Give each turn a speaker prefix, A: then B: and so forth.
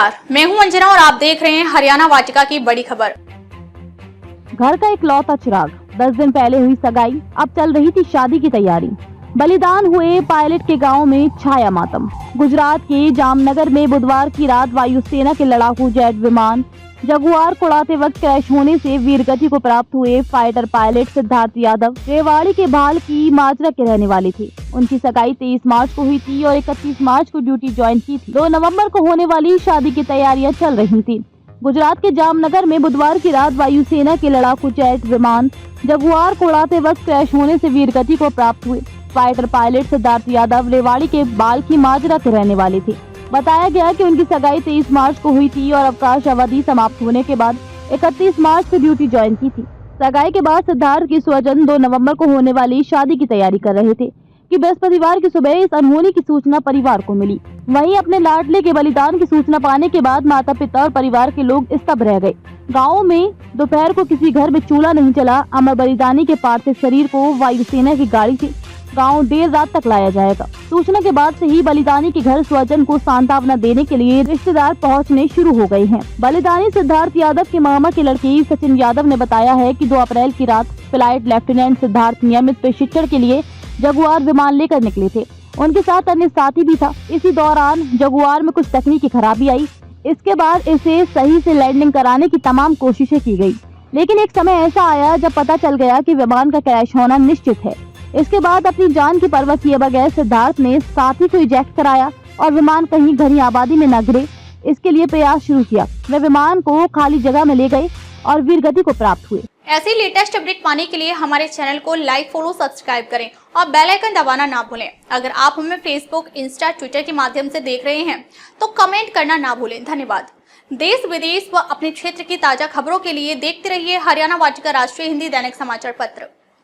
A: नमस्कार, मैं हूं अंजना और आप देख रहे हैं हरियाणा वाटिका की बड़ी खबर।
B: घर का इकलौता चिराग, 10 दिन पहले हुई सगाई, अब चल रही थी शादी की तैयारी। बलिदान हुए पायलट के गांव में छाया मातम। गुजरात के जामनगर में बुधवार की रात वायुसेना के लड़ाकू जेट विमान जगुआर को उड़ाते वक्त क्रैश होने से वीरगति को प्राप्त हुए फाइटर पायलट सिद्धार्थ यादव रेवाड़ी के भाल की माजरा के रहने वाले थे। उनकी सगाई 23 मार्च को हुई थी और 31 मार्च को ड्यूटी ज्वाइन की थी। 2 नवंबर को होने वाली शादी की तैयारियां चल रही थी। गुजरात के जामनगर में बुधवार की रात वायुसेना के लड़ाकू जेट विमान जगुआर को उड़ाते वक्त क्रैश होने से वीरगति को प्राप्त हुए फाइटर पायलट सिद्धार्थ यादव रेवाड़ी के बाल की माजरा के रहने वाले थे। बताया गया कि उनकी सगाई 23 मार्च को हुई थी और अवकाश अवधि समाप्त होने के बाद 31 मार्च को ड्यूटी ज्वाइन की थी। सगाई के बाद सिद्धार्थ की स्वजन 2 नवंबर को होने वाली शादी की तैयारी कर रहे थे कि बृहस्पतिवार की सुबह इस अनहोनी की सूचना परिवार को मिली। वहीं अपने लाडले के बलिदान की सूचना पाने के बाद माता पिता और परिवार के लोग स्तब्ध रह गए। गाँव में दोपहर को किसी घर में चूल्हा नहीं चला। अमर बलिदानी के पार्थिव शरीर को वायुसेना की गाड़ी से गांव देर रात तक लाया जाएगा। सूचना के बाद से ही बलिदानी के घर स्वजन को सांत्वना देने के लिए रिश्तेदार पहुंचने शुरू हो गए हैं। बलिदानी सिद्धार्थ यादव के मामा के लड़के सचिन यादव ने बताया है कि 2 अप्रैल की रात फ्लाइट लेफ्टिनेंट सिद्धार्थ नियमित प्रशिक्षण के लिए जगुआर विमान लेकर निकले थे। उनके साथ अन्य साथी भी था। इसी दौरान जगुआर में कुछ तकनीकी खराबी आई। इसके बाद इसे सही से लैंडिंग कराने की तमाम कोशिशें की गयी, लेकिन एक समय ऐसा आया जब पता चल गया कि विमान का क्रैश होना निश्चित है। इसके बाद अपनी जान की परवाह किए बगैर सिद्धार्थ ने साथी को इजेक्ट कराया और विमान कहीं घनी आबादी में न गिरे, इसके लिए प्रयास शुरू किया। वे विमान को खाली जगह में ले गए और वीरगति को प्राप्त हुए।
A: ऐसी लेटेस्ट अपडेट पाने के लिए हमारे चैनल को लाइक, फॉलो, सब्सक्राइब करें और बेल आइकन दबाना ना भूलें। अगर आप हमें फेसबुक, इंस्टा, ट्विटर के माध्यम से देख रहे हैं तो कमेंट करना ना भूलें। धन्यवाद। देश विदेश व अपने क्षेत्र की ताजा खबरों के लिए देखते रहिए हरियाणा वाटिका राष्ट्रीय हिंदी दैनिक समाचार पत्र।